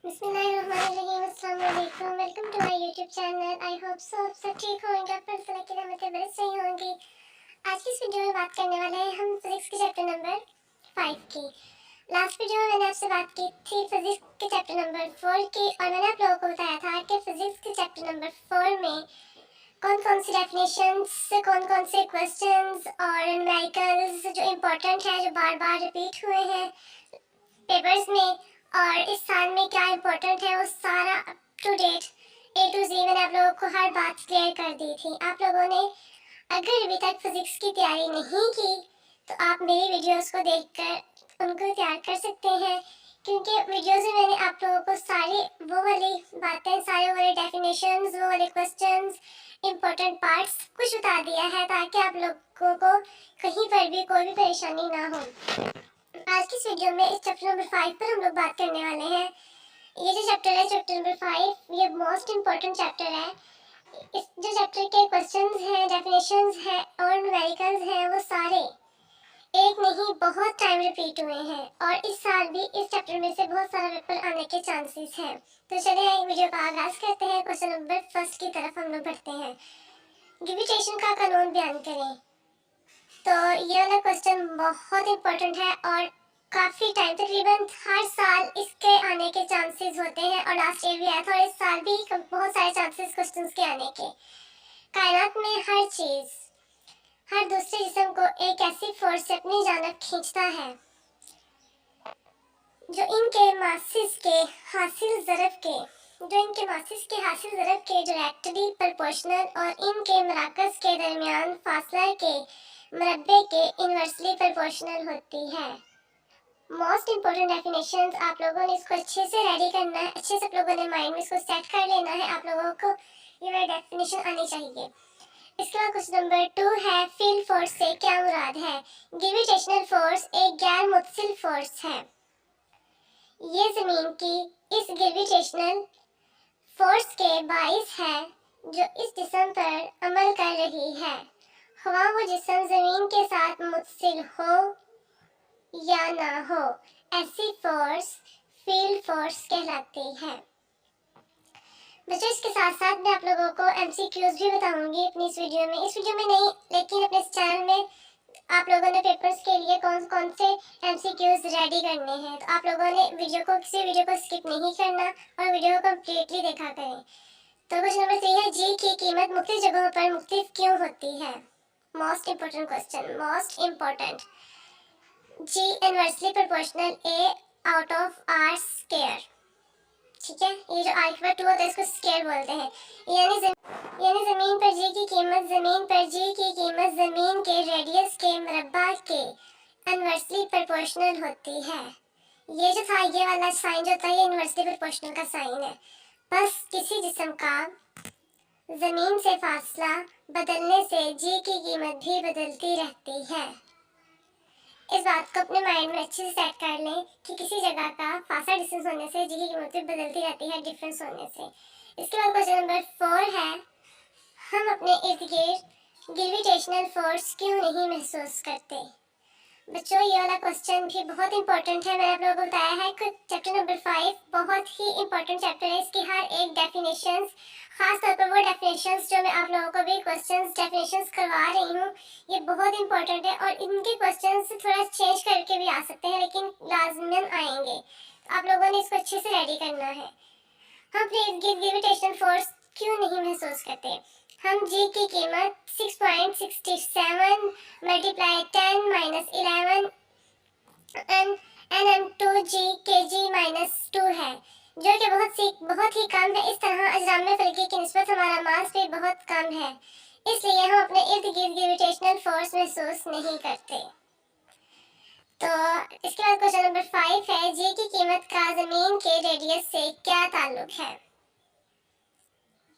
बिस्मिल्लाहिर्रहमानिर्रहीम, अस्सलाम वालेकुम। Welcome to my YouTube channel. I hope सब ठीक होंगे, आप पर अल्लाह की रहमतें बरस रही होंगी। आज की इस वीडियो में बात करने वाले हैं हम फिजिक्स के चैप्टर नंबर 5 की। लास्ट वीडियो में मैंने आपसे बात की थी फिजिक्स के चैप्टर नंबर 4 की, और मैंने आप लोगों को बताया था कि फिजिक्स के चैप्टर नंबर 4 में कौन कौन सी डेफिनेशंस, कौन कौन से क्वेश्चंस और न्यूमेरिकल्स जो इम्पोर्टेंट है, जो बार बार रिपीट हुए हैं पेपर्स में, और इस साल में क्या इम्पोर्टेंट है, वो सारा up to date A to Z मैंने आप लोगों को हर बात क्लियर कर दी थी। आप लोगों ने अगर अभी तक फिजिक्स की तैयारी नहीं की तो आप मेरी वीडियोस को देखकर उनको तैयार कर सकते हैं, क्योंकि वीडियोस में मैंने आप लोगों को सारी वो वाली बातें, सारे वाले डेफिनेशंस, वो वाले क्वेश्चंस, इम्पोर्टेंट पार्ट्स कुछ बता दिया है, ताकि आप लोगों को कहीं पर भी कोई भी परेशानी ना हो। आज की इस वीडियो में इस चैप्टर नंबर 5 पर हम लोग बात करने वाले हैं। ये जो चैप्टर है, चैप्टर नंबर 5, ये मोस्ट इम्पोर्टेंट चैप्टर है। इस जो चैप्टर के क्वेश्चंस हैं, डेफिनेशंस हैं और न्यूमेरिकल्स हैं, वो सारे एक नहीं बहुत टाइम रिपीट हुए हैं, और इस साल भी इस चैप्टर में से बहुत सारा पेपर आने के चांसेस हैं। तो चलिए वीडियो का आगाज करते हैं। क्वेश्चन नंबर फर्स्ट की तरफ हम लोग बढ़ते हैं। ग्रेविटेशन का कानून बयान करें। तो ये वाला क्वेश्चन बहुत इम्पोर्टेंट है, और काफ़ी टाइम, तकरीबन हर साल इसके आने के चांसेस होते हैं, और लास्ट ईयर भी आया था, और इस साल भी बहुत सारे चांसेस क्वेश्चंस के आने के। कायनात में हर चीज़, हर दूसरे जिस्म को एक ऐसी फोर्स से अपनी जानब खींचता है जो इनके मासिस के हासिल ज़रब के डायरेक्टली प्रोपोर्शनल और इनके मराकज़ के दरमियान फासला के मरबे के इन्वर्सली प्रोपोर्शनल होती है। मोस्ट इम्पोर्टेंट डेफिनेशंस, आप लोगों ने इसको अच्छे से रेडी करना है, अच्छे से आप लोगों ने माइंड में इसको सेट कर लेना है। आप लोगों को ये वाली डेफिनेशन आनी चाहिए। इसके बाद क्वेश्चन नंबर 2 है, फील्ड फोर्स से क्या मुराद है। ग्रेविटेशनल फोर्स एक गैर मुतसिल फोर्स है। ये ज़मीन की इस ग्रेविटेशनल फोर्स के बाइस है जो इस जिस्म पर अमल कर रही है, ख्वाह वो जिस्म ज़मीन के साथ मुतसिल हो या ना हो। ऐसी फोर्स फील्ड फोर्स कहलाती है। बच्चों, इसके साथ साथ मैं आप लोगों को MCQs भी बताऊंगी अपनी इस वीडियो में नहीं, लेकिन अपने इस चैनल में आप लोगों ने पेपर्स के लिए कौन कौन से MCQs रेडी करने हैं, तो आप लोगों ने किसी वीडियो को स्किप नहीं करना और वीडियो को कम्प्लीटली देखा करें। तो क्वेश्चन नंबर 3 है, जी की कीमत मुख्तलिफ जगहों पर मुख्तलिफ क्यों होती है। Most important question, most important. G inversely proportional A out of R square. ठीक है, ये जो R के बाद 2 होता है इसको स्क्वायर बोलते हैं। यानी जमीन पर जी की कीमत जमीन के रेडियस के मुरब्बा के इनवर्सली प्रोपोर्शनल होती है। ये जो था, ये वाला साइन जो था, ये इनवर्सली प्रोपोर्शनल का साइन है। बस किसी जिस्म का जमीन से फासला बदलने से जी की कीमत भी बदलती रहती है। इस बात को अपने माइंड में अच्छे से सेट कर लें कि किसी जगह का फासला डिस्टेंस होने से जी की कीमत भी बदलती रहती है, डिफरेंस होने से। इसके बाद क्वेश्चन नंबर 4 है, हम अपने इर्द गिर्द ग्रेविटेशनल फोर्स क्यों नहीं महसूस करते। बच्चों, ये वाला क्वेश्चन भी बहुत इंपॉर्टेंट है। मैंने आप लोगों को बताया है कि चैप्टर नंबर 5 बहुत ही इंपॉर्टेंट चैप्टर है। इसकी हर एक डेफिनेशंस, खास तौर पर वो डेफिनेशंस जो मैं आप लोगों को भी क्वेश्चंस डेफिनेशंस करवा रही हूँ, ये बहुत इंपॉर्टेंट है, और इनके क्वेश्चंस थोड़ा चेंज करके भी आ सकते हैं, लेकिन लाजमन आएंगे। तो आप लोगों ने इसको अच्छे से रेडी करना है। हम अपने इर्द गिर्द ग्रेविटेशनल फोर्स क्यों नहीं महसूस करते। हम जी की कीमत 6.67 multiply 10 minus 11 nm2g kg minus 2 है, जो कि बहुत ही कम है। इस तरह अजराम फल्की की निस्बत हमारा मास भी बहुत कम है, इसलिए हम अपने इर्द गिर्द ग्रेविटेशनल फोर्स महसूस नहीं करते। तो इसके बाद क्वेश्चन नंबर 5 है, जी की कीमत का जमीन के रेडियस से क्या ताल्लुक है।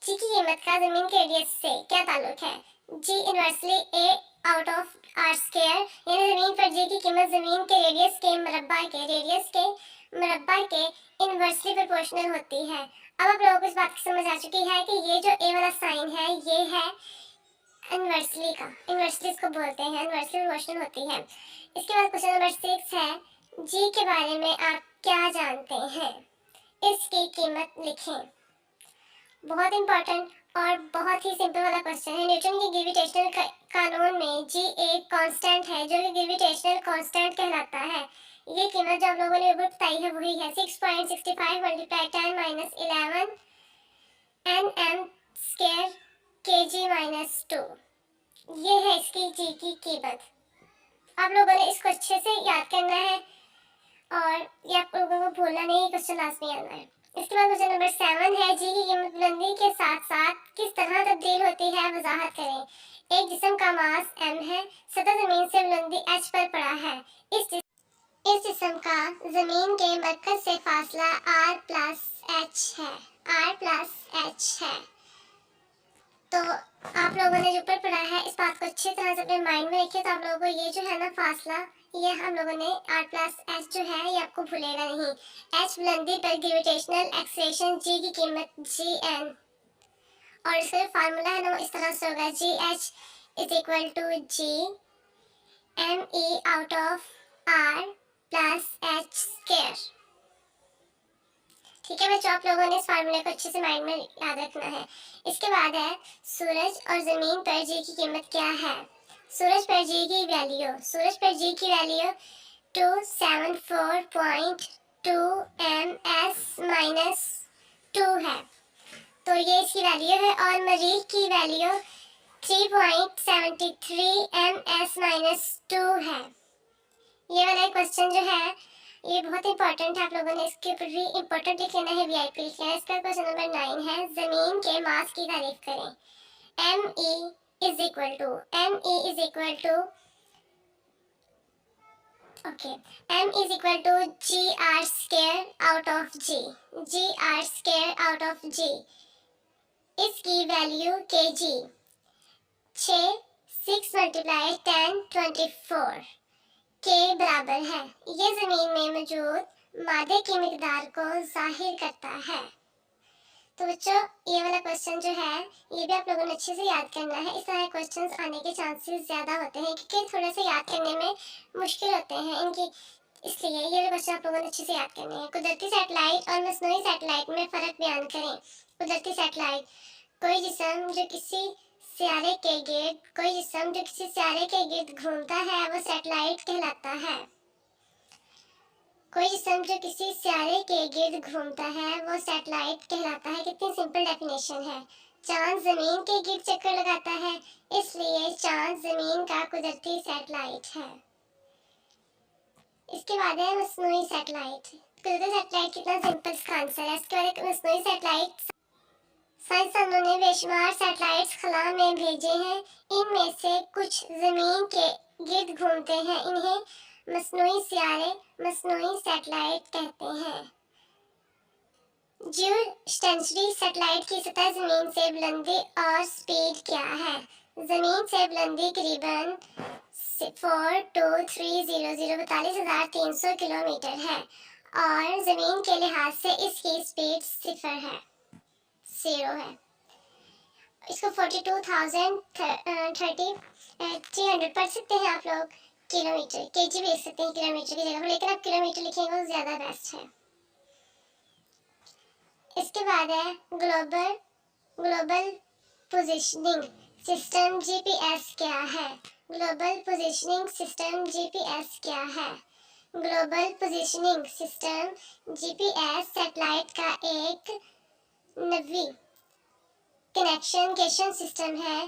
जी की कीमत का जमीन के रेडियस से क्या ताल्लुक है। जी inversely A out of R square, यानी जमीन पर जी की कीमत जमीन के रेडियस के मुरब्बा के इनवर्सली प्रोपोर्शनल होती है। अब आप लोगों को इस बात की समझ आ चुकी है कि ये जो A वाला साइन है, ये है इनवर्सली इसको बोलते हैं, इनवर्सली प्रोपोर्शनल होती है। इसके बाद क्वेश्चन नंबर 6 है, जी के बारे में आप क्या जानते हैं। इसकी कीमत लिखें। बहुत इंपॉर्टेंट और बहुत ही सिंपल वाला क्वेश्चन है। न्यूटन के ग्रेविटेशनल कानून में जी एक कांस्टेंट है जो कि ग्रेविटेशनल कांस्टेंट कहलाता है। ये कीमत जो आप लोगों ने ऊपर बताई है वही है 6.65 मल्टीप्लाई 10 - 11 nm स्क्वायर kg-2। ये है इसकी जी की कीमत। आप लोगों ने इसको अच्छे से याद करना है और ये आप लोगों को भूलना नहीं, क्वेश्चन लास्ट में आना है। इसके बाद क्वेश्चन नंबर 7 है, जी की कीमत बुलंदी के साथ साथ किस तरह तब्दील होती है, वजाहत करें। एक जिस्म का मास m है, सतह जमीन से बुलंदी h पर पड़ा है। इस जिस्म का जमीन के मरकज से फासला r प्लस h है। तो आप लोगों ने जो ऊपर पढ़ा है इस बात को अच्छी तरह से अपने माइंड में रखिए। तो आप लोगों को ये जो है ना फासला, ये हम लोगों ने r प्लस h जो है ये आपको भूलेगा नहीं। h बुलंदी पर ग्रेविटेशनल एक्सेलरेशन, g की कीमत gn, और इसका फार्मूला है ना इस तरह से होगा gh = g me out of r plus h square. ठीक है बच्चों, आप लोगों ने इस फार्मूले को अच्छे से माइंड में याद रखना है। इसके बाद है सूरज और जमीन पर जी की कीमत क्या है। सूरज पर जी की वैल्यू 274.2 ms-2 है, तो ये इसकी वैल्यू है। और मरीख की वैल्यू 3.73 ms-2 है। ये वाला क्वेश्चन जो है ये बहुत इंपॉर्टेंट है, आप लोगों ने इसके ऊपर भी इंपॉर्टेंट लिख लेना है, वीआईपी लिख लेना है। इसका क्वेश्चन नंबर 9 है, जमीन के मास की तारीफ करें। me is equal to gr² out of g। इसकी वैल्यू kg 6 मल्टीप्लाई 10 24 के बराबर है। ये जमीन में मौजूद मादे की मिकदार को जाहिर करता है। तो बच्चों ये वाला क्वेश्चन जो है ये भी आप लोगों ने अच्छे से याद करना है। इस तरह क्वेश्चंस आने के चांसेस ज़्यादा होते हैं क्योंकि थोड़े से याद करने में मुश्किल होते हैं इनकी, इसलिए ये वाले क्वेश्चन आप लोगों ने अच्छे से याद करने हैं। कुदरती सैटेलाइट और मसनूई सैटेलाइट में फ़र्क बयान करें। कुदरती सैटेलाइट कोई जिस्म जो किसी सियारे के गिर्द घूमता है वो सैटेलाइट कहलाता है। कोई जिस्म जो किसी सियारे के गिर्द घूमता है वो सैटेलाइट कहलाता है। कितनी सिंपल डेफिनेशन है। चांद जमीन के गिर्द चक्कर लगाता है, इसलिए चांद जमीन का कुदरती सैटेलाइट है। इसके बाद है मसनूई सैटेलाइट। कुदरती सैटेलाइट कितना सिंपल इसका आंसर है। इसके बाद मसनूई सैटेलाइट, साइंसदानों ने बेशुमार सैटेलाइट्स खला में भेजे हैं, इनमें से कुछ जमीन के गिर्द घूमते हैं, इन्हें मसनूई सियारे, मसनूई सैटेलाइट कहते हैं। जियोस्टेशनरी सैटेलाइट की सतह जमीन से बुलंदी और स्पीड क्या है। जमीन से बुलंदी करीबन 42,300 किलोमीटर है और जमीन के लिहाज से इसकी स्पीड 0 है। इसको 42,300 पढ़ सकते हैं आप लोग। किलोमीटर केजी भेज सकते हैं किलोमीटर की जगह, लेकिन आप किलोमीटर लिखेंगे वो ज़्यादा बेस्ट है। इसके बाद है ग्लोबल पोजीशनिंग सिस्टम जीपीएस क्या है। ग्लोबल पोजीशनिंग सिस्टम जीपीएस क्या है। Global positioning system GPS satellite का एक नेविगेशन सिस्टम है।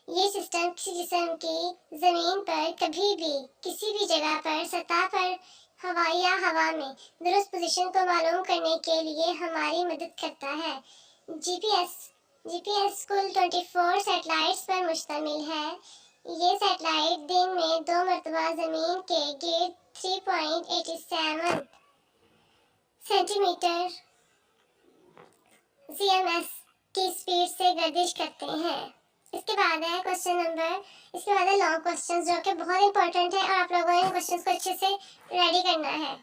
ये सिस्टम किसी जिस्म की जमीन पर कभी भी किसी भी जगह पर सतह पर हवा में दुरुस्त पोजीशन को मालूम करने के लिए हमारी मदद करता है। जीपीएस कुल 24 सैटेलाइट्स पर मुश्तमिल है। ये सैटेलाइट दिन में 2 मरतबा जमीन के गिर्द 3.87 सेंटीमीटर CMS की स्पीड से गर्दिश करते हैं। इसके बाद है लॉन्ग क्वेश्चंस जो कि बहुत इंपॉर्टेंट है और आप लोगों ने क्वेश्चंस को अच्छे से रेडी करना है।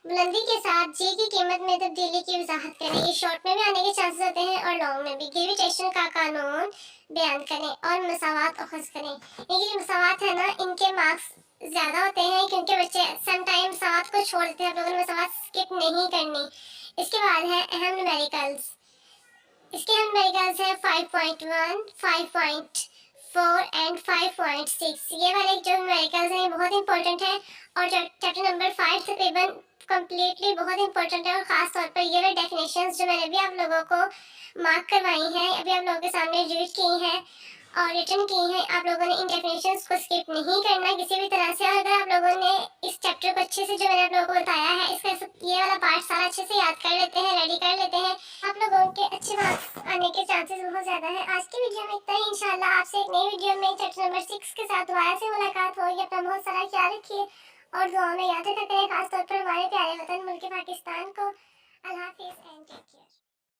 बुलंदी के साथ जी की कीमत में तब्दीली की वजाहत करें। ये शॉर्ट में भी आने के चांसेस होते हैं और लॉन्ग में भी। ग्रेविटेशन का कानून बयान करें और मसावात अखज़ करें। ये जो मसावात है ना इनके मार्क्स ज़्यादा होते हैं क्योंकि बच्चे सम टाइम मसावात को छोड़ देते हैं। आप लोगों ने मसावात स्किप नहीं करनी। इसके बाद है अहम न्यूमेरिकल्स। इसके हम न्यूमेरिकल्स है 5.1, 5.4 एंड 5.6। ये वाले जो न्यूमेरिकल्स हैं ये बहुत इंपॉर्टेंट है और चैप्टर नंबर 5 से तकरीबन कम्प्लीटली बहुत इंपॉर्टेंट है। और ख़ास तौर पर ये वाले डेफिनेशंस जो मैंने अभी आप लोगों को मार्क करवाई हैं, अभी आप लोगों के सामने रीड की हैं और रिटर्न की हैं, आप लोगों ने इन डेफिनेशंस को स्किप नहीं करना किसी भी तरह से। और अगर आप लोगों ने इस चैप्टर को अच्छे से जो मैंने आप लोगों को बताया है इसका ये वाला पार्ट सारा अच्छे से याद कर लेते हैं, रेडी कर लेते हैं, आप लोगों के अच्छे मार्क्स आने के चांसेस बहुत ज़्यादा है। आज की वीडियो में इतना ही। इंशाल्लाह आपसे एक नई वीडियो में चैप्टर नंबर 6 के साथ दोबारा से मुलाकात होगी। अपना बहुत सारा ख्याल रखिए और दुआ में याद रखा करें, खासतौर पर हमारे प्यारे वतन मुल्क पाकिस्तान को। अल्लाह हाफिज़ एंड टेक केयर।